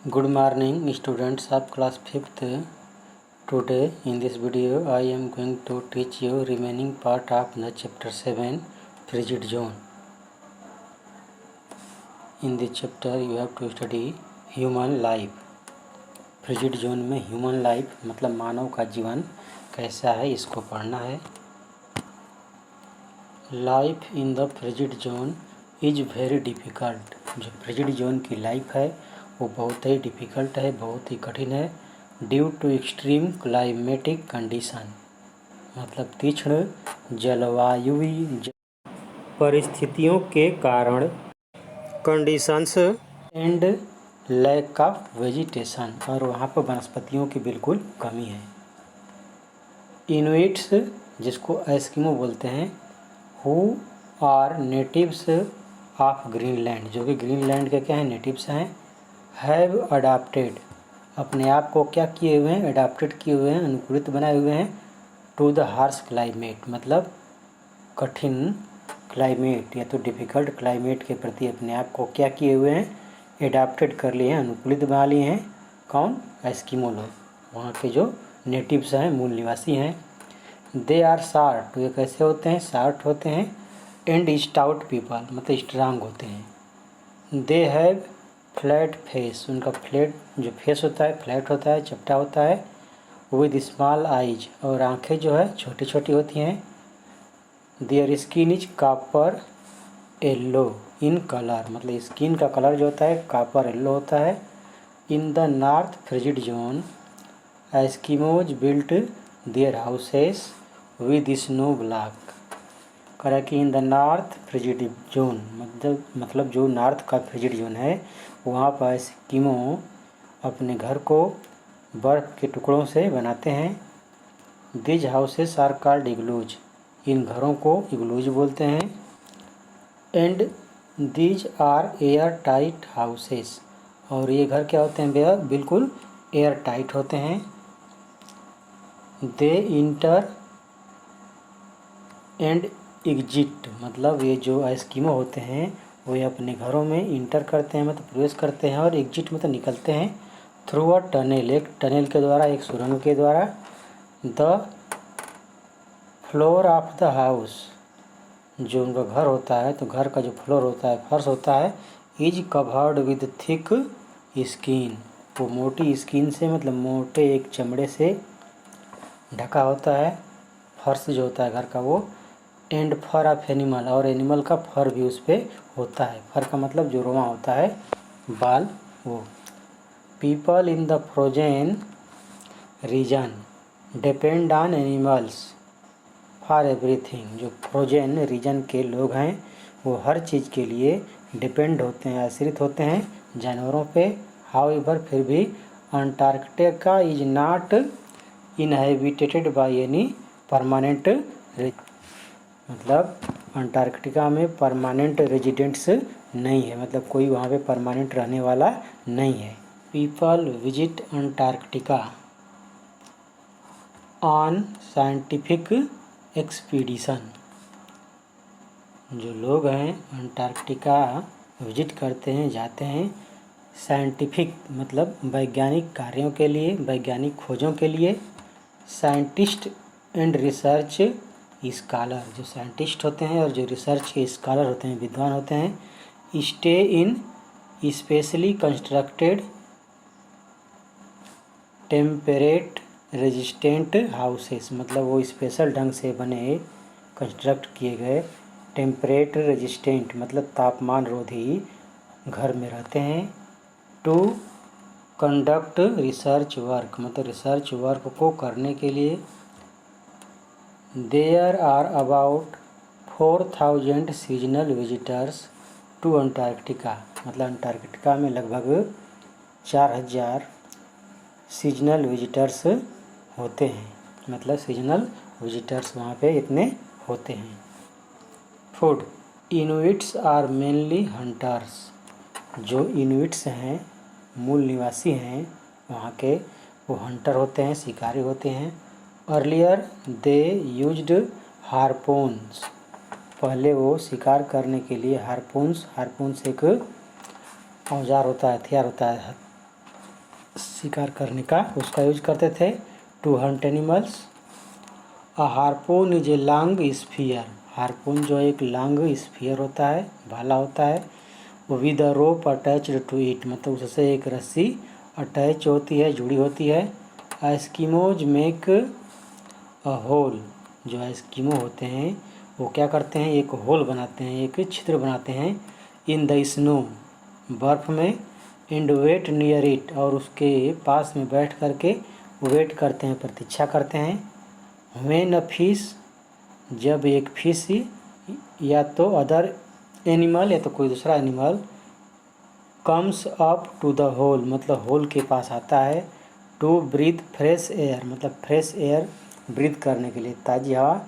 Good morning, students of class 5th. Today in this video I am going to teach you remaining part of the chapter 7 frigid zone. In this chapter you have to study human life. Frigid zone में human life मतलब मानव का जीवन कैसा है इसको पढ़ना है। Life in the frigid zone is very difficult. जो फ्रिजिड जोन की लाइफ है वो बहुत ही डिफ़िकल्ट है, बहुत ही कठिन है। Due to extreme climatic condition मतलब तीक्ष्ण जलवायुवी परिस्थितियों के कारण, conditions and lack of vegetation और वहाँ पर वनस्पतियों की बिल्कुल कमी है। इनुइट्स जिसको एस्किमो बोलते हैं, who are natives of Greenland जो कि ग्रीनलैंड के क्या हैं, नेटिव्स हैं। हैव अडाप्टेड अपने आप को क्या किए हुए हैं, अडाप्टेड किए हुए हैं, अनुकूलित बनाए हुए हैं। टू द हार्श क्लाइमेट मतलब कठिन क्लाइमेट या तो डिफ़िकल्ट क्लाइमेट के प्रति अपने आप को क्या किए हुए हैं, एडाप्टेड कर लिए हैं, अनुकूलित बना लिए हैं। कौन? एस्किमो लोग, वहाँ के जो नेटिव्स हैं, मूल निवासी हैं। दे आर शार्ट, ये कैसे होते हैं? शार्ट होते हैं। एंड स्टाउट पीपल मतलब स्ट्रांग होते हैं। दे हैव फ्लैट फेस, उनका फ्लैट जो फेस होता है फ्लैट होता है, चपटा होता है। विद स्मॉल आइज और आँखें जो है छोटी छोटी होती हैं। Their skin is copper yellow in colour मतलब स्किन का कलर जो होता है कॉपर येल्लो होता है। In the north frigid zone Eskimos built their houses with snow block. कह कि in the north frigid zone मतलब जो नॉर्थ का फ्रिजिड जोन है वहाँ पर एस्किमो अपने घर को बर्फ़ के टुकड़ों से बनाते हैं। These houses are called igloos, इन घरों को इग्लूज बोलते हैं। And these are air tight houses और ये घर क्या होते हैं भैया, बिल्कुल एयर टाइट होते हैं। दे इंटर एंड एग्जिट मतलब ये जो एस्किमो होते हैं वो अपने घरों में इंटर करते हैं मतलब प्रवेश करते हैं, और एग्जिट मतलब निकलते हैं। थ्रू अ टनल, एक टनल के द्वारा, एक सुरंग के द्वारा। The floor of the house, जो उनका घर होता है तो घर का जो फ्लोर होता है, फर्श होता है, is covered with thick skin, वो मोटी स्किन से मतलब मोटे एक चमड़े से ढका होता है फर्श जो होता है घर का वो। एंड फर ऑफ एनिमल और एनिमल का फर भी उस पर होता है। फर का मतलब जो रोमा होता है, बाल, वो। People in the frozen region depend on animals for everything, जो फ्रोजेन रीजन के लोग हैं वो हर चीज़ के लिए डिपेंड होते हैं, आश्रित होते हैं जानवरों पे। हाउएवर फिर भी Antarctica is not inhabited by any permanent, मतलब अंटार्कटिका में परमानेंट रेजिडेंट्स नहीं है, मतलब कोई वहाँ पे परमानेंट रहने वाला नहीं है। People visit Antarctica on scientific expedition, जो लोग हैं अंटार्कटिका विजिट करते हैं, जाते हैं साइंटिफिक मतलब वैज्ञानिक कार्यों के लिए, वैज्ञानिक खोजों के लिए। साइंटिस्ट एंड रिसर्च स्कॉलर, जो साइंटिस्ट होते हैं और जो रिसर्च के स्कॉलर होते हैं, विद्वान होते हैं। Stay in specially constructed temperate resistant houses मतलब वो स्पेशल ढंग से बने, कंस्ट्रक्ट किए गए टेम्परेट रेजिस्टेंट मतलब तापमान रोधी घर में रहते हैं। टू कंडक्ट रिसर्च वर्क मतलब रिसर्च वर्क को करने के लिए। There are about 4000 seasonal visitors to Antarctica मतलब अंटार्कटिका में लगभग 4000 सीजनल विजिटर्स होते हैं, मतलब सीजनल विजिटर्स वहाँ पे इतने होते हैं। फूड, इनुइट्स आर मेनली हंटर्स, जो इनुइट्स हैं मूल निवासी हैं वहाँ के वो हंटर होते हैं, शिकारी होते हैं। अर्लियर दे यूज्ड हारपून्स, पहले वो शिकार करने के लिए हारपून्स एक औजार होता है, हथियार होता है, शिकार करने का उसका यूज करते थे to hunt animals. A harpoon is a long spear, harpoon जो एक लॉन्ग स्फीयर होता है, भाला होता है, with a rope attached to it, मतलब उससे एक रस्सी अटैच होती है, जुड़ी होती है। एस्किमोज मेक अ होल, जो एस्किमो होते हैं वो क्या करते हैं, एक होल बनाते हैं, एक छिद्र बनाते हैं इन द स्नो, बर्फ़ में, एंड वेट नियर इट, और उसके पास में बैठ करके वेट करते हैं, प्रतीक्षा करते हैं। व्हेन अ फिश, जब एक फिश या तो अदर एनिमल या तो कोई दूसरा animal comes up to the hole, मतलब होल के पास आता है, टू ब्रीथ फ्रेश एयर, मतलब फ्रेश एयर ब्रीथ करने के लिए, ताज़ी हवा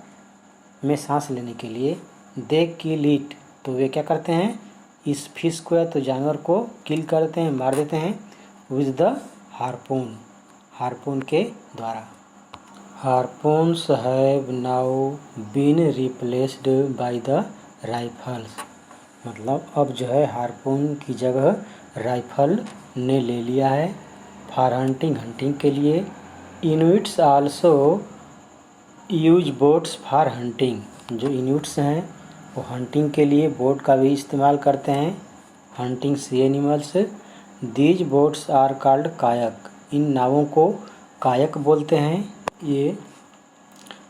में सांस लेने के लिए। दे किल इट, तो वे क्या करते हैं, इस फिश को या तो जानवर को किल करते हैं, मार देते हैं, विद द हार्पून, हार्पून के द्वारा। Harpoons have now been replaced by the rifles, मतलब अब जो है हार्पून की जगह राइफल ने ले लिया है फॉर हंटिंग, हंटिंग के लिए। Inuits also use boats for hunting, जो इनुइट्स हैं वो हंटिंग के लिए बोट का भी इस्तेमाल करते हैं, hunting sea animals. These boats are called kayak, इन नावों को कायक बोलते हैं। ये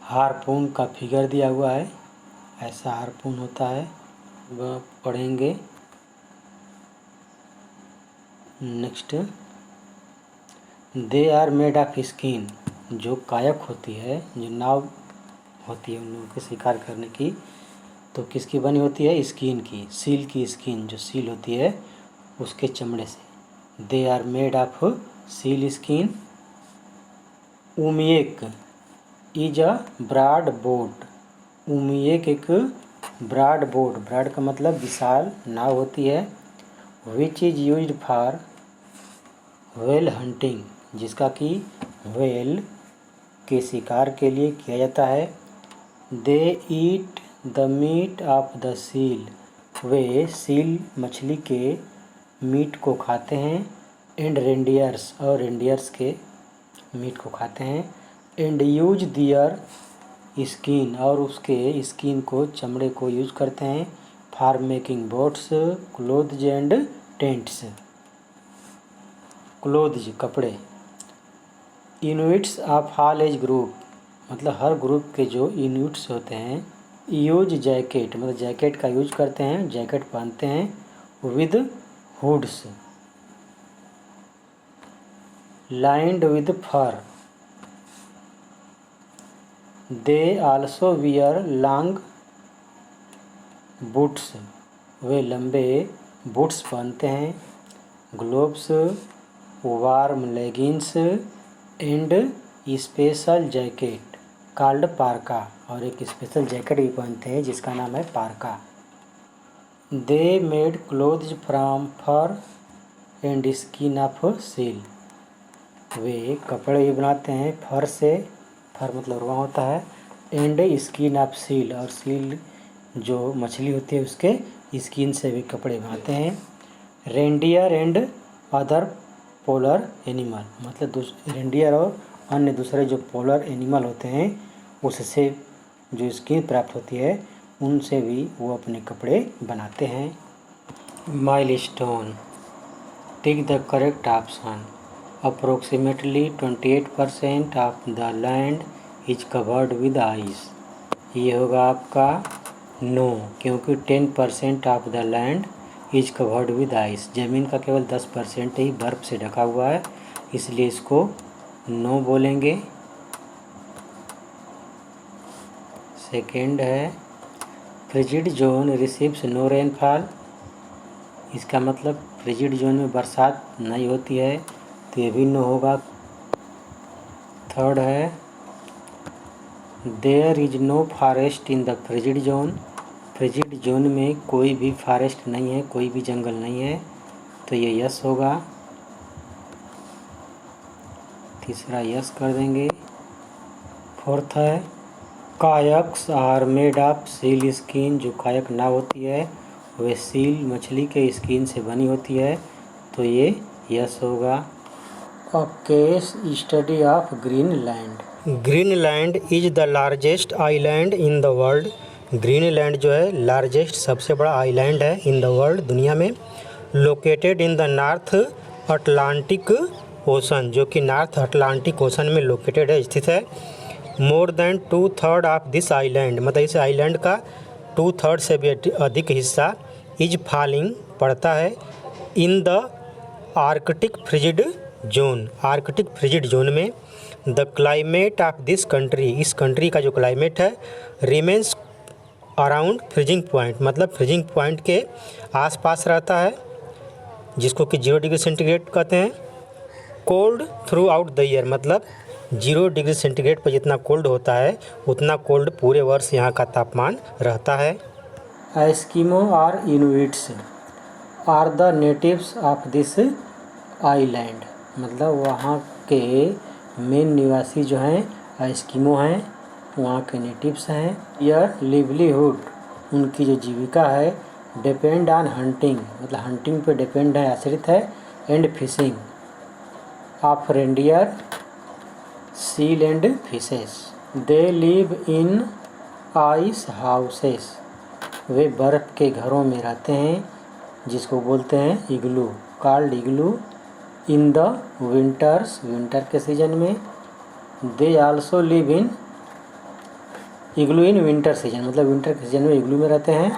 हार्पून का फिगर दिया हुआ है, ऐसा हार्पून होता है, वह पढ़ेंगे। Next, they are made of skin, जो कायक होती है, जो नाव होती है उन लोगों के शिकार करने की, तो किसकी बनी होती है, स्किन की, सील की स्किन, जो सील होती है उसके चमड़े से। They are made of seal skin. Umiak is a broad boat, umiak एक ब्रॉड बोट, ब्रॉड का मतलब विशाल नाव होती है, which is used for whale hunting, जिसका कि व्हेल के शिकार के लिए किया जाता है। They eat the meat of the seal, वे सील मछली के मीट को खाते हैं। एंड रेंडियर्स, और रेंडियर्स के मीट को खाते हैं। एंड यूज दियर स्किन, और उसके स्किन को, चमड़े को यूज करते हैं for making boats, clothes and tents, clothes कपड़े। Inuits of all age group, मतलब हर ग्रुप के जो इनुइट्स होते हैं, यूज जैकेट, मतलब जैकेट का यूज करते हैं, जैकेट पहनते हैं, with hoods lined with fur. They also wear long boots, वे लंबे बूट्स पहनते हैं। Gloves, warm leggings and special jacket called parka, और एक स्पेशल जैकेट भी पहनते हैं जिसका नाम है parka. They made clothes from fur and skin of seal, वे कपड़े भी बनाते हैं फर से, फर मतलब रुआ होता है, एंड स्किन ऑफ सील, और सील जो मछली होती है उसके स्किन से भी कपड़े बनाते हैं। Reindeer and other polar animal, मतलब रेंडियर और अन्य दूसरे जो पोलर एनिमल होते हैं उससे जो स्किन प्राप्त होती है उनसे भी वो अपने कपड़े बनाते हैं। Milestone, tick the correct option. Approximately 28% of the land is covered with ice, ये होगा आपका नो, क्योंकि 10% of the land is covered with ice, ज़मीन का केवल 10% ही बर्फ़ से ढका हुआ है, इसलिए इसको नो बोलेंगे। सेकेंड है frigid zone receives no rainfall, इसका मतलब फ्रिजिड जोन में बरसात नहीं होती है, तो ये भी नो होगा। थर्ड है there is no forest in the frigid zone, frigid zone में कोई भी फॉरेस्ट नहीं है, कोई भी जंगल नहीं है, तो ये यस होगा। तीसरा यस कर देंगे। फोर्थ है kayaks are made of seal skin, जो कायक नाव होती है वह सील मछली के स्किन से बनी होती है, तो ये यस होगा। A case study of Greenland. Greenland is the largest island in the world. Greenland जो है लार्जेस्ट सबसे बड़ा आइलैंड है इन द वर्ल्ड, दुनिया में। Located in the north Atlantic ocean, जो कि नॉर्थ अटलांटिक ओशन में लोकेटेड है, स्थित है। More than 2/3 of this island, मतलब इस आइलैंड का 2/3 से भी अधिक हिस्सा इज फॉलिंग पड़ता है in the Arctic frigid zone, Arctic frigid zone में। The climate of this country, इस कंट्री का जो क्लाइमेट है, रिमेंस अराउंड फ्रीजिंग पॉइंट, मतलब फ्रीजिंग पॉइंट के आसपास रहता है, जिसको कि 0 डिग्री सेंटीग्रेड कहते हैं। Cold through out the year, मतलब 0 डिग्री सेंटीग्रेड पर जितना कोल्ड होता है उतना कोल्ड पूरे वर्ष यहाँ का तापमान रहता है। एस्किमो और Inuits are the natives of this island, मतलब वहाँ के मेन निवासी जो हैं एस्किमो हैं, वहाँ के नेटिव्स हैं। यह लिवलीहुड, उनकी जो जीविका है, डिपेंड ऑन हंटिंग, मतलब हंटिंग पे डिपेंड है, आश्रित है। And fishing of reindeer, seal and fishes. They live in ice houses, वे बर्फ़ के घरों में रहते हैं, जिसको बोलते हैं igloo, called igloo. In the winters, winter के सीजन में। They also live in igloo in winter season, मतलब विंटर के सीजन में इग्लू में रहते हैं।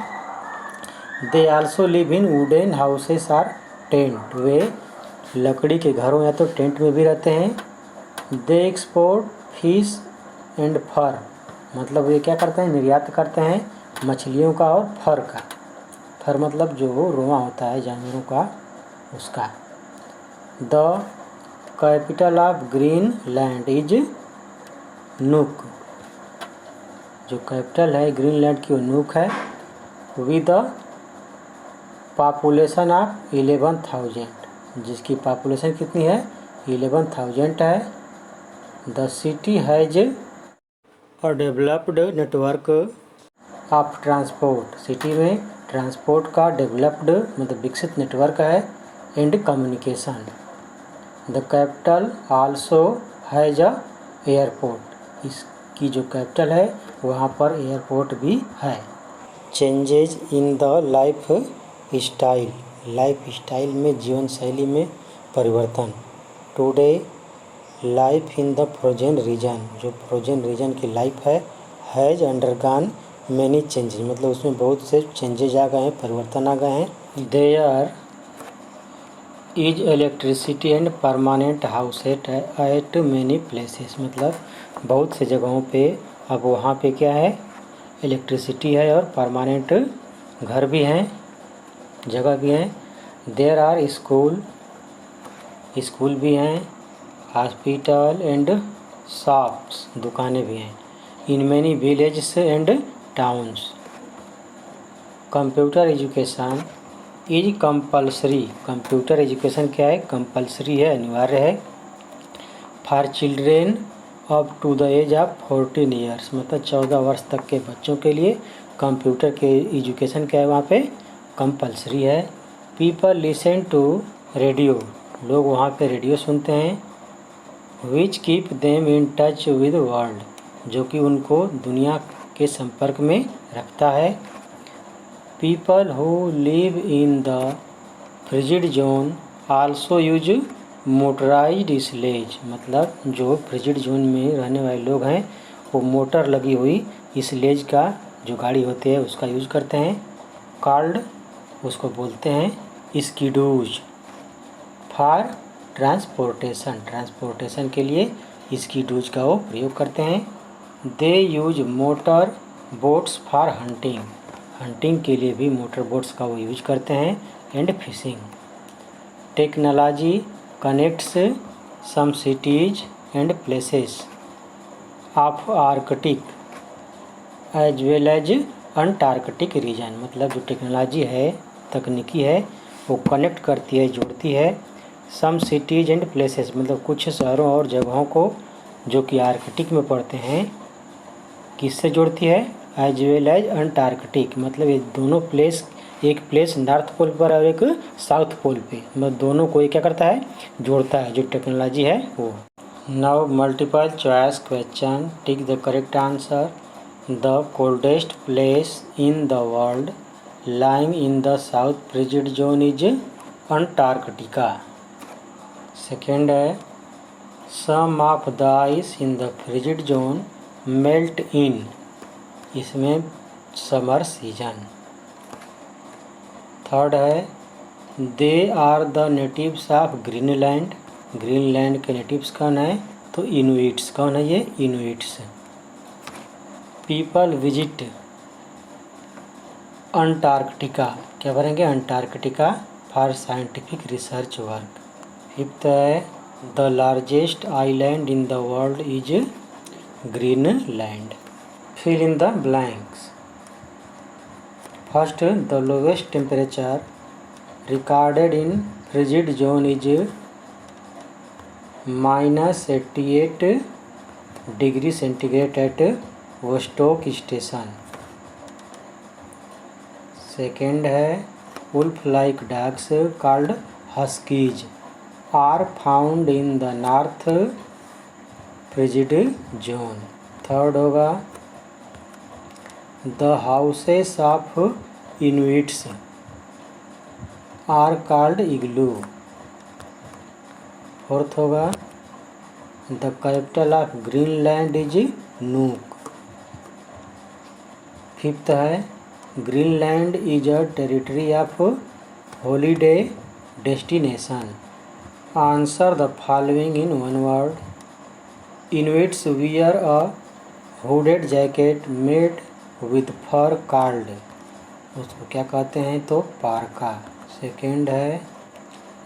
They also live in wooden houses are tent, वे लकड़ी के घरों या तो टेंट में भी रहते हैं। दे एक्सपोर्ट फिश एंड फर, मतलब वे क्या करते हैं, निर्यात करते हैं मछलियों का और फर का। फर मतलब जो रोआ होता है जानवरों का, उसका। The capital of Greenland is nook, जो कैपिटल है ग्रीनलैंड की वो नूक है। विद द पॉपुलेशन ऑफ 11,000, जिसकी पॉपुलेशन कितनी है, 11,000 है। The city has a developed network of transport, city में ट्रांसपोर्ट का डेवलप्ड मतलब विकसित नेटवर्क है। And communication. The capital also has a airport, इसकी जो कैपिटल है वहाँ पर एयरपोर्ट भी है। Changes in the life style, life style में, जीवन शैली में परिवर्तन। Today life in the frozen region, जो फ्रोजन रीजन की लाइफ है, हैज़ अंडरगॉन मैनी चेंजेज, मतलब उसमें बहुत से चेंजेज आ गए हैं, परिवर्तन आ गए हैं। There is electricity and permanent house at many places, मतलब बहुत से जगहों पे अब वहाँ पे क्या है, इलेक्ट्रिसिटी है और परमानेंट घर भी हैं, जगह भी हैं। देयर आर स्कूल, स्कूल भी हैं। हॉस्पिटल एंड शॉप्स, दुकानें भी हैं। In many villages and towns. Computer education is compulsory, computer education क्या है, कंपल्सरी है, अनिवार्य है। For children up to the age of 14 years, मतलब 14 वर्ष तक के बच्चों के लिए कंप्यूटर के एजुकेशन क्या है, वहाँ पे कंपल्सरी है। पीपल लिसन टू रेडियो, लोग वहाँ पे रेडियो सुनते हैं। Which keep them in touch with world, जो कि उनको दुनिया के संपर्क में रखता है। People who live in the frigid zone also use motorized sledge, मतलब जो फ्रिजिड जोन में रहने वाले लोग हैं वो मोटर लगी हुई स्लेज का जो गाड़ी होती है उसका यूज करते हैं। कॉल्ड, उसको बोलते हैं स्कीडूज। फॉर ट्रांसपोर्टेशन, ट्रांसपोर्टेशन के लिए स्कीडूज का वो प्रयोग करते हैं। They use motor boats for hunting, hunting के लिए भी मोटर बोट्स का वो यूज करते हैं। And fishing. Technology connects some cities and places of Arctic as well as Antarctic region, मतलब जो टेक्नोलॉजी है, तकनीकी है, वो कनेक्ट करती है, जोड़ती है सम सिटीज एंड प्लेसेस, मतलब कुछ शहरों और जगहों को जो कि आर्कटिक में पड़ते हैं, किससे जोड़ती है, एज वेल एज अंटार्कटिक, मतलब ये दोनों प्लेस एक प्लेस नॉर्थ पोल पर और एक साउथ पोल पे, मतलब दोनों को ये क्या करता है, जोड़ता है, जो टेक्नोलॉजी है वो। Now multiple choice question, tick the correct answer. The coldest place in the world lying in the south frigid zone is Antarctica. Second है some of the ice in the frigid zone melt in, इसमें summer season. Third है they are the natives of Greenland, Greenland के natives कौन है, तो इनुइट्स। कौन है ये, इनुइट्स। पीपल विजिट अंटार्कटिका, क्या भरेंगे, Antarctica for scientific research work. Fifth है the largest island in the world is Greenland. Fill in the blanks. First the lowest temperature recorded in frigid zone is -88 degree centigrade at Vostok station। Second है wolf like dogs called huskies are found in the north frigid zone। Third होगा the houses of Inuits are called igloo। Fourth होगा the capital of Greenland is Nuuk. Fifth है Greenland is a territory of holiday destination. Answer the following in one word. Inuits wear a hooded jacket made with fur called, उसको क्या कहते हैं, तो parka. Second है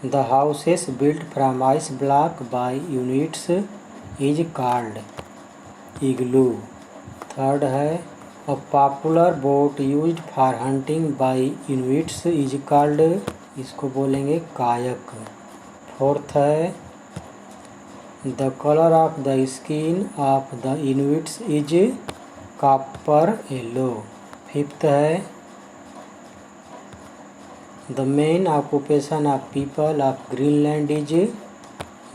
the houses built from ice block by units is called igloo. Third है a popular boat used for hunting by Inuits is called, इसको बोलेंगे kayak. Fourth है the colour of the skin of the Inuits is copper yellow. Fifth है the main occupation of people of Greenland is,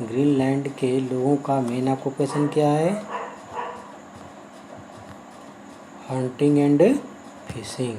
Greenland के लोगों का main occupation क्या है, hunting and fishing.